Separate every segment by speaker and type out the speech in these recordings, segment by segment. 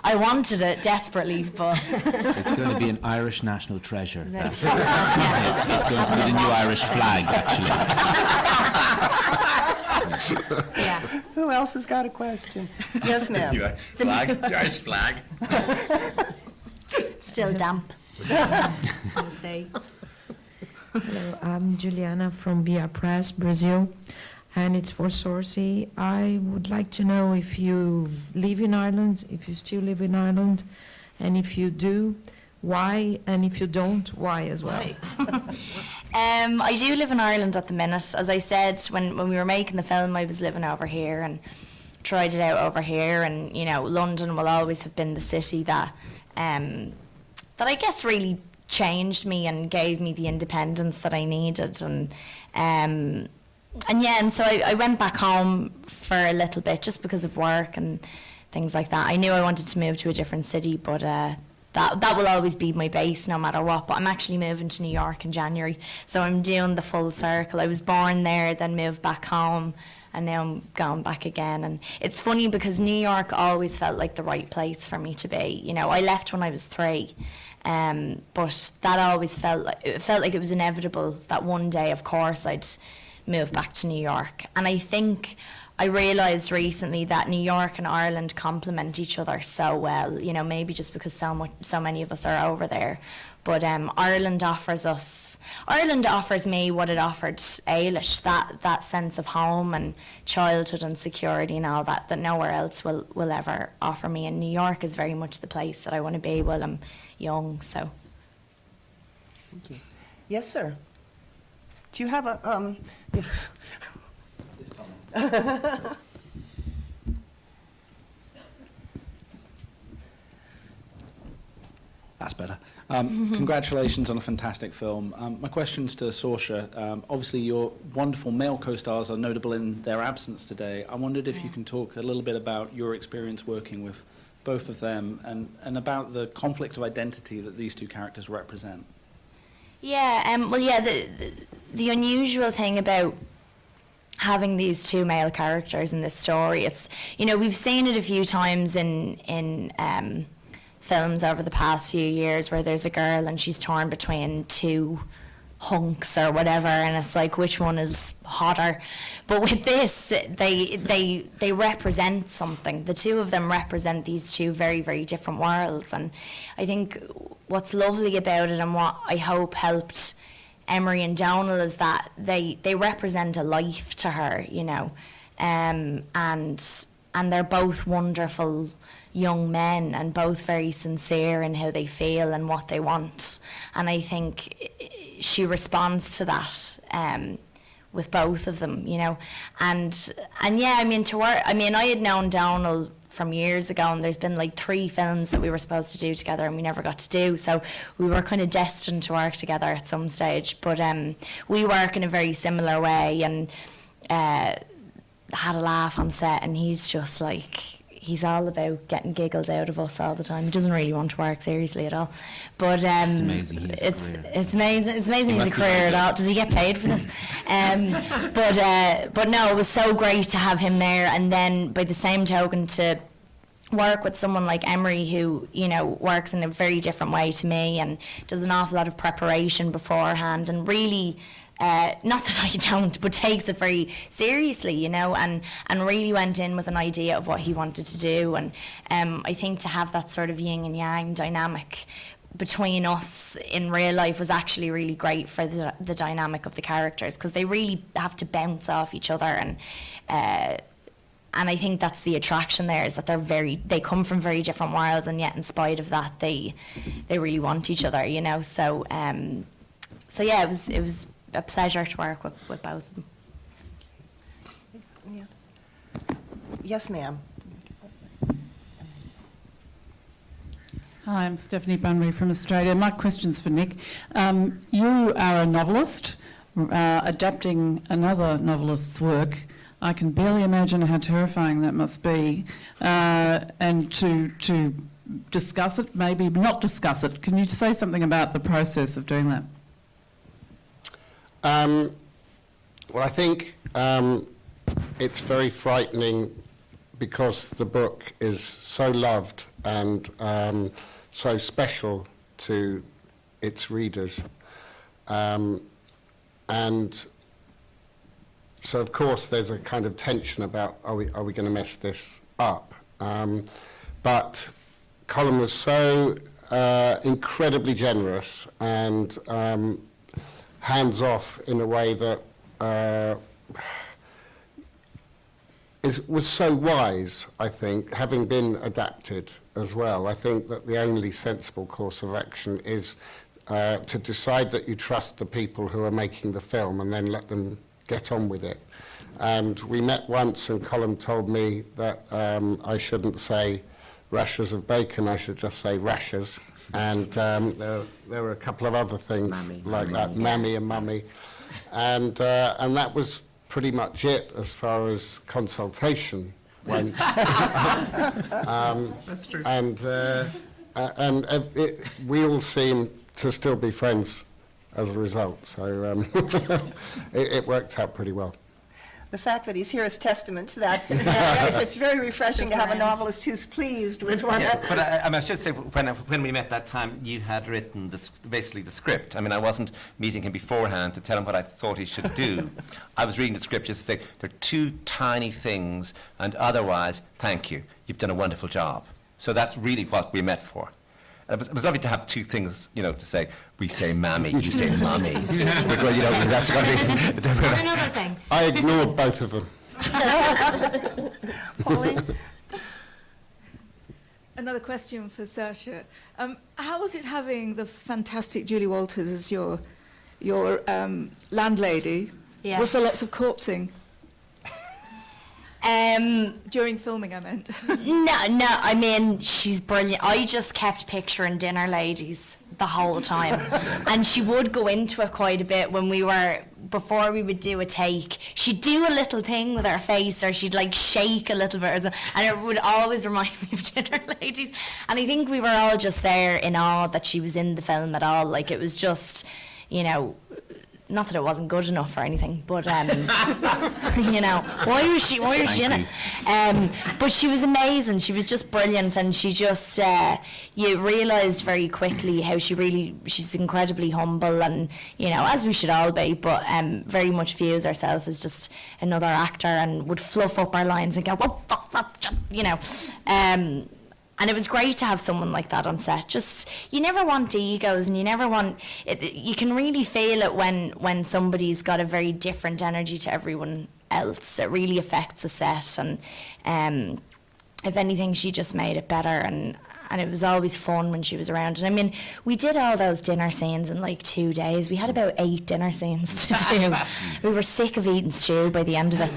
Speaker 1: I wanted it desperately, but
Speaker 2: It's going to be an Irish national treasure. It's going to be the new Irish flag, actually.
Speaker 1: yeah.
Speaker 3: Who else has got a question? Yes, ma'am.
Speaker 4: Flag, the Irish flag.
Speaker 1: Still damp. I'll say.
Speaker 5: Hello, I'm Juliana from Via Press, Brazil, and it's for Sorcy. I would like to know if you live in Ireland, if you still live in Ireland, and if you do, why, and if you don't, why as well?
Speaker 1: I do live in Ireland at the minute. As I said, when we were making the film, I was living over here and tried it out over here, and you know, London will always have been the city that I guess really changed me and gave me the independence that I needed, and so I went back home for a little bit just because of work and things like that. I knew I wanted to move to a different city, but that will always be my base no matter what. But I'm actually moving to New York in January, so I'm doing the full circle. I was born there, then moved back home, and now I'm going back again. And it's funny because New York always felt like the right place for me to be. You know, I left when I was 3, but that always felt like it was inevitable that one day, of course, I'd move back to New York. And I think I realised recently that New York and Ireland complement each other so well. You know, maybe just because so many of us are over there. But Ireland offers me what it offered Ailish, that sense of home and childhood and security and all that nowhere else will ever offer me. And New York is very much the place that I want to be while I'm young. So.
Speaker 3: Thank you. Yes, sir. Do you have a yes?
Speaker 6: That's better. Congratulations on a fantastic film. My question's to Saoirse. Obviously, your wonderful male co-stars are notable in their absence today. I wondered if you can talk a little bit about your experience working with both of them and about the conflict of identity that these two characters represent.
Speaker 1: Yeah, the unusual thing about having these two male characters in this story, it's, you know, we've seen it a few times in films over the past few years where there's a girl and she's torn between two hunks or whatever, and it's like, which one is hotter? But with this, they represent something. The two of them represent these two very, very different worlds, and I think what's lovely about it and what I hope helped Emery and Donal is that they represent a life to her, you know, and they're both wonderful young men and both very sincere in how they feel and what they want, and I think she responds to that with both of them, you know, and yeah, I mean, I had known Donal from years ago, and there's been like 3 films that we were supposed to do together and we never got to do, so we were kind of destined to work together at some stage, but we work in a very similar way, and had a laugh on set, and he's just like, he's all about getting giggles out of us all the time. He doesn't really want to work seriously at all, but
Speaker 2: It's amazing.
Speaker 1: It's amazing he's a career at all. Does he get paid for this? But no, it was so great to have him there, and then by the same token to work with someone like Emery, who, you know, works in a very different way to me and does an awful lot of preparation beforehand, and really not that I don't, but takes it very seriously, you know, and really went in with an idea of what he wanted to do, and I think to have that sort of yin and yang dynamic between us in real life was actually really great for the dynamic of the characters, because they really have to bounce off each other, and I think that's the attraction there, is that they come from very different worlds, and yet in spite of that they really want each other, you know. So yeah, it was a pleasure to work with both of them.
Speaker 3: Yeah. Yes, ma'am.
Speaker 7: Hi, I'm Stephanie Bunbury from Australia. My question's for Nick. You are a novelist, adapting another novelist's work. I can barely imagine how terrifying that must be. And to discuss it, maybe not discuss it. Can you say something about the process of doing that?
Speaker 8: Well, I think it's very frightening because the book is so loved and so special to its readers. And so, of course, there's a kind of tension about, are we going to mess this up? But Colin was so incredibly generous and hands-off in a way that was so wise, I think, having been adapted as well. I think that the only sensible course of action is to decide that you trust the people who are making the film and then let them get on with it. And we met once and Colin told me that I shouldn't say rashers of bacon, I should just say rashers. And there were a couple of other things like that, mammy and mummy. And that was pretty much it as far as consultation went.
Speaker 3: That's true.
Speaker 8: And we all seem to still be friends as a result, so it worked out pretty well.
Speaker 3: The fact that he's here is testament to that. It's very refreshing to have a novelist who's pleased with what.
Speaker 9: Yeah, but I should say, when we met that time, you had written basically the script. I mean, I wasn't meeting him beforehand to tell him what I thought he should do. I was reading the script just to say, there are two tiny things, and otherwise, thank you. You've done a wonderful job. So that's really what we met for. It was lovely to have two things, to say. We say mammy, you say mummy. That's going to be...
Speaker 1: Another thing.
Speaker 8: I ignored both of them.
Speaker 3: Pauline?
Speaker 10: Another question for Saoirse. How was it having the fantastic Julie Walters as your landlady?
Speaker 1: Yes.
Speaker 10: Was there lots of corpsing? During filming, I meant.
Speaker 1: No, I mean, she's brilliant. I just kept picturing dinner ladies the whole time. And she would go into it quite a bit before we would do a take. She'd do a little thing with her face, or she'd like shake a little bit, and it would always remind me of dinner ladies. And I think we were all just there in awe that she was in the film at all. Like, it was just, not that it wasn't good enough or anything, but why was she in it? But she was amazing. She was just brilliant, and she just you realised very quickly how she's incredibly humble, and as we should all be, but very much views herself as just another actor and would fluff up our lines and go, "Whoa, fuck, and it was great to have someone like that on set. Just, you never want egos, and you never want... you can really feel it when somebody's got a very different energy to everyone else. It really affects a set, and if anything, she just made it better, and it was always fun when she was around. And I mean, we did all those dinner scenes in like 2 days. We had about 8 dinner scenes to do. We were sick of eating stew by the end of it.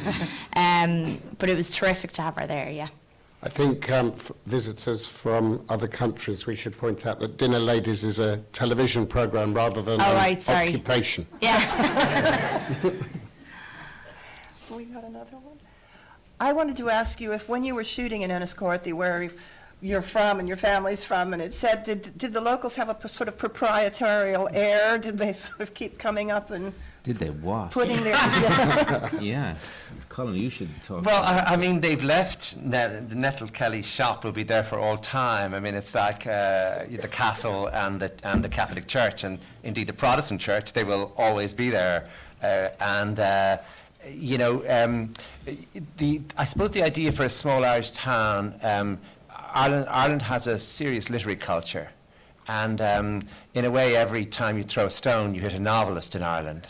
Speaker 1: But it was terrific to have her there, yeah.
Speaker 8: I think visitors from other countries, we should point out that Dinner Ladies is a television programme rather than occupation.
Speaker 1: Yeah.
Speaker 3: We got another one. I wanted to ask you if when you were shooting in Enniscorthy, where you're from and your family's from, and it said, did the locals have a sort of proprietorial air? Did they sort of keep coming up and...
Speaker 2: Did they what?
Speaker 3: Putting their...
Speaker 2: Yeah. Colin, you should talk.
Speaker 9: Well, I mean, they've left. The Nettle Kelly shop will be there for all time. I mean, it's like the castle and the Catholic Church, and indeed the Protestant Church. They will always be there. I suppose the idea for a small Irish town, Ireland has a serious literary culture. And in a way, every time you throw a stone, you hit a novelist in Ireland.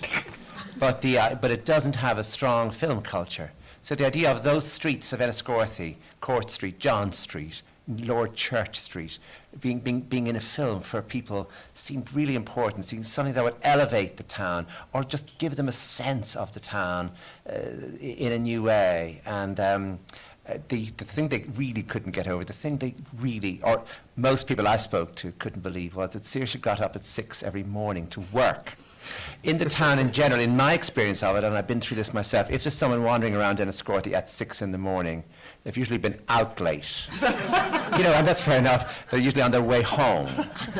Speaker 9: But it doesn't have a strong film culture. So the idea of those streets of Enniscorthy, Court Street, John Street, Lord Church Street, being in a film for people seemed really important, seemed something that would elevate the town or just give them a sense of the town in a new way. And the thing they really couldn't get over, the thing they really, or most people I spoke to couldn't believe, was that Saoirse got up at 6 every morning to work. In the town in general, in my experience of it, and I've been through this myself, if there's someone wandering around Enniscorthy at 6 in the morning, they've usually been out late. And that's fair enough. They're usually on their way home.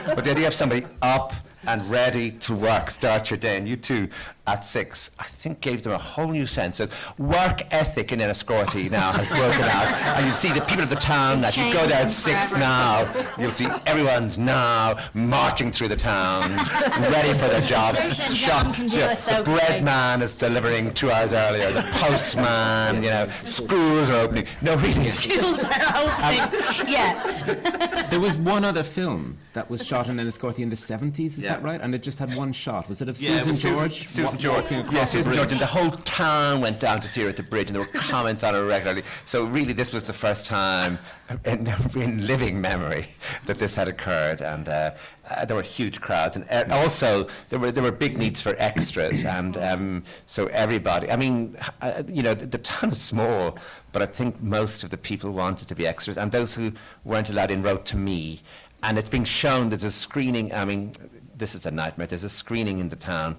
Speaker 9: But the idea of somebody up and ready to work, start your day, and you two at 6, I think gave them a whole new sense of work ethic in Enniscorthy now has broken out. And you see the people of the town, that you go there at 6 now, you'll see everyone's now marching through the town, ready for their job. The bread man is delivering 2 hours earlier, the postman, you know, schools are opening. No, really.
Speaker 1: Schools are opening. Yeah.
Speaker 2: There was one other film that was shot in Enniscorthy in the 70s, is
Speaker 9: Yeah.
Speaker 2: that right? And it just had one shot. Was it of
Speaker 9: Yeah, it
Speaker 2: Susan
Speaker 9: was
Speaker 2: George?
Speaker 9: Susan George.
Speaker 2: walking across
Speaker 9: Yeah,
Speaker 2: the
Speaker 9: Susan
Speaker 2: bridge?
Speaker 9: George. And the whole town went down to see her at the bridge, and there were comments on her regularly. So really, this was the first time in living memory that this had occurred. And there were huge crowds. And also, there were big needs for extras. And so everybody, I mean, you know, the town is small, but I think most of the people wanted to be extras. And those who weren't allowed in wrote to me. And it's being shown, there's a screening, I mean, this is a nightmare, there's a screening in the town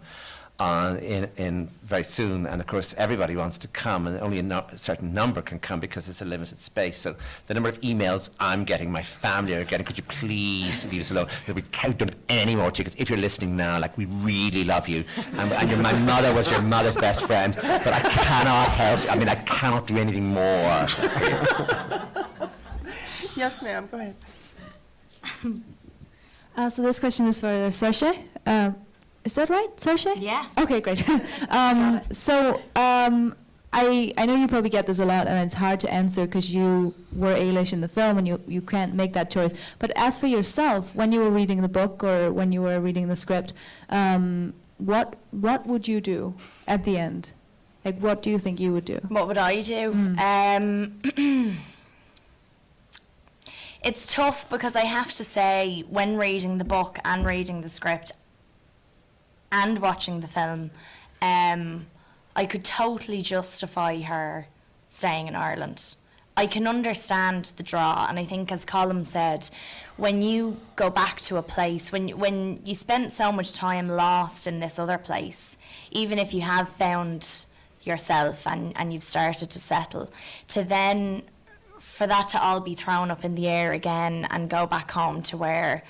Speaker 9: in very soon, and of course everybody wants to come, and only a certain number can come because it's a limited space. So the number of emails I'm getting, my family are getting, could you please leave us alone? We don't have any more tickets. If you're listening now, like, we really love you. And my mother was your mother's best friend, but I cannot help, I mean, I cannot do anything more.
Speaker 3: Yes, ma'am, go ahead.
Speaker 11: So this question is for Saoirse. Is that right, Saoirse?
Speaker 1: Yeah.
Speaker 11: Okay, great. I know you probably get this a lot, and it's hard to answer because you were Ailish in the film, and you can't make that choice. But as for yourself, when you were reading the book or when you were reading the script, what would you do at the end? Like, what do you think you would do?
Speaker 1: What would I do? It's tough because I have to say, when reading the book and reading the script and watching the film, I could totally justify her staying in Ireland. I can understand the draw, and I think, as Colm said, when you go back to a place, when you spent so much time lost in this other place, even if you have found yourself and you've started to settle, to then for that to all be thrown up in the air again and go back home to where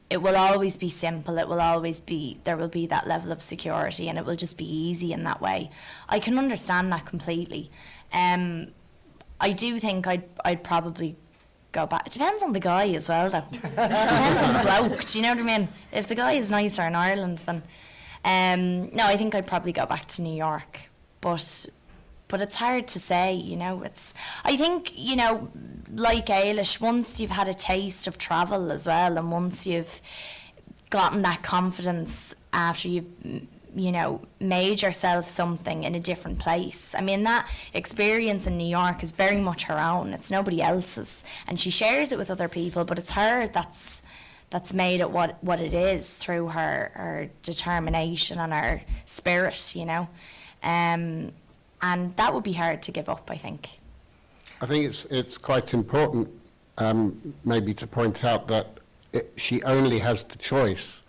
Speaker 1: it will always be simple, it will always be, there will be that level of security, and it will just be easy in that way. I can understand that completely. I do think I'd probably go back. It depends on the guy as well, though. It depends on the bloke, do you know what I mean? If the guy is nicer in Ireland, then no, I think I'd probably go back to New York. But it's hard to say, you know. I think, you know, like Ailish, once you've had a taste of travel as well, and once you've gotten that confidence after you've, you know, made yourself something in a different place. I mean, that experience in New York is very much her own. It's nobody else's, and she shares it with other people, but it's her that's made it what it is through her determination and her spirit, you know. And that would be hard to give up, I think.
Speaker 8: I think it's quite important maybe to point out that she only has the choice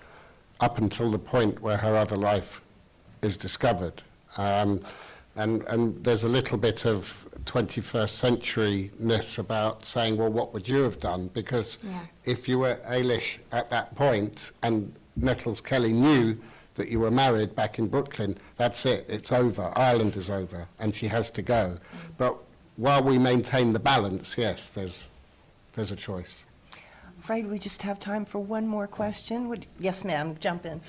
Speaker 8: up until the point where her other life is discovered. And there's a little bit of 21st century-ness about saying, well, what would you have done? Because if you were Ailish at that point and Nettles Kelly knew that you were married back in Brooklyn, that's it, it's over, Ireland is over, and she has to go. But while we maintain the balance, yes, there's a choice.
Speaker 3: I'm afraid we just have time for one more question. Yes, ma'am, jump in.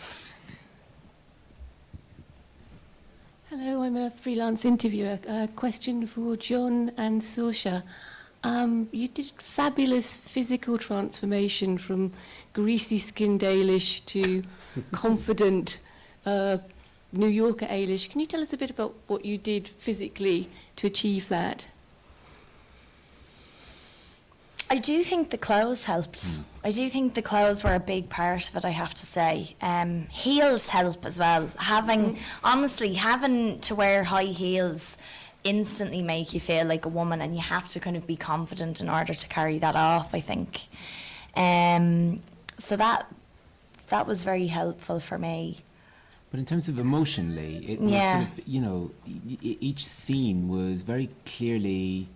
Speaker 12: Hello, I'm a freelance interviewer. A question for John and Saoirse. You did fabulous physical transformation from greasy-skinned Ailish to confident New Yorker Ailish. Can you tell us a bit about what you did physically to achieve that?
Speaker 1: I do think the clothes helped. I do think the clothes were a big part of it, I have to say. Heels help as well. Honestly, having to wear high heels instantly make you feel like a woman, and you have to kind of be confident in order to carry that off, I think. So that was very helpful for me.
Speaker 2: But in terms of emotionally, it was sort of, you know, each scene was very clearly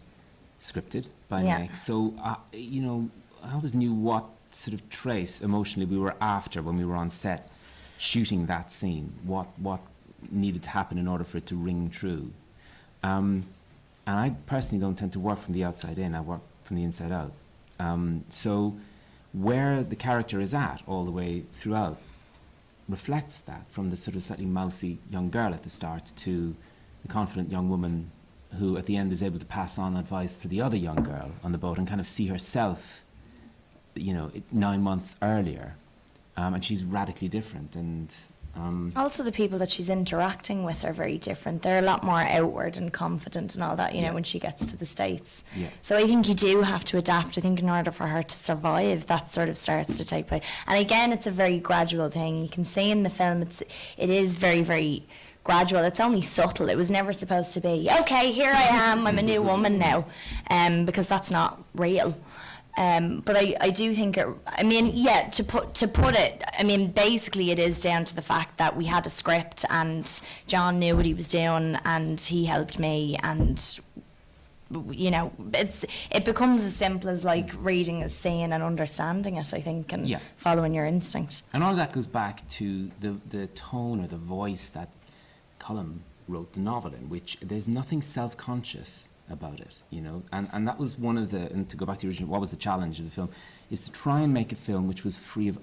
Speaker 2: scripted by Nick. So, you know, I always knew what sort of trace emotionally we were after when we were on set. shooting that scene, what needed to happen in order for it to ring true. And I personally don't tend to work from the outside in, I work from the inside out. So where the character is at all the way throughout reflects that, from the sort of slightly mousy young girl at the start to the confident young woman who at the end is able to pass on advice to the other young girl on the boat and kind of see herself, 9 months earlier. And she's radically different. And
Speaker 1: also the people that she's interacting with are very different. They're a lot more outward and confident and all that, when she gets to the States.
Speaker 2: Yeah.
Speaker 1: So I think you do have to adapt. I think in order for her to survive, that sort of starts to take place. And again, it's a very gradual thing. You can see in the film, it is very, very gradual. It's only subtle. It was never supposed to be, okay, here I am, I'm a new woman now, because that's not real. But I do think to put it, basically it is down to the fact that we had a script and John knew what he was doing and he helped me, and it becomes as simple as like reading a scene and understanding it, I think, and following your instinct.
Speaker 2: And all that goes back to the tone or the voice that Colm wrote the novel in, which there's nothing self-conscious about it, and that was one of the, and to go back to the original, what was the challenge of the film, is to try and make a film which was free of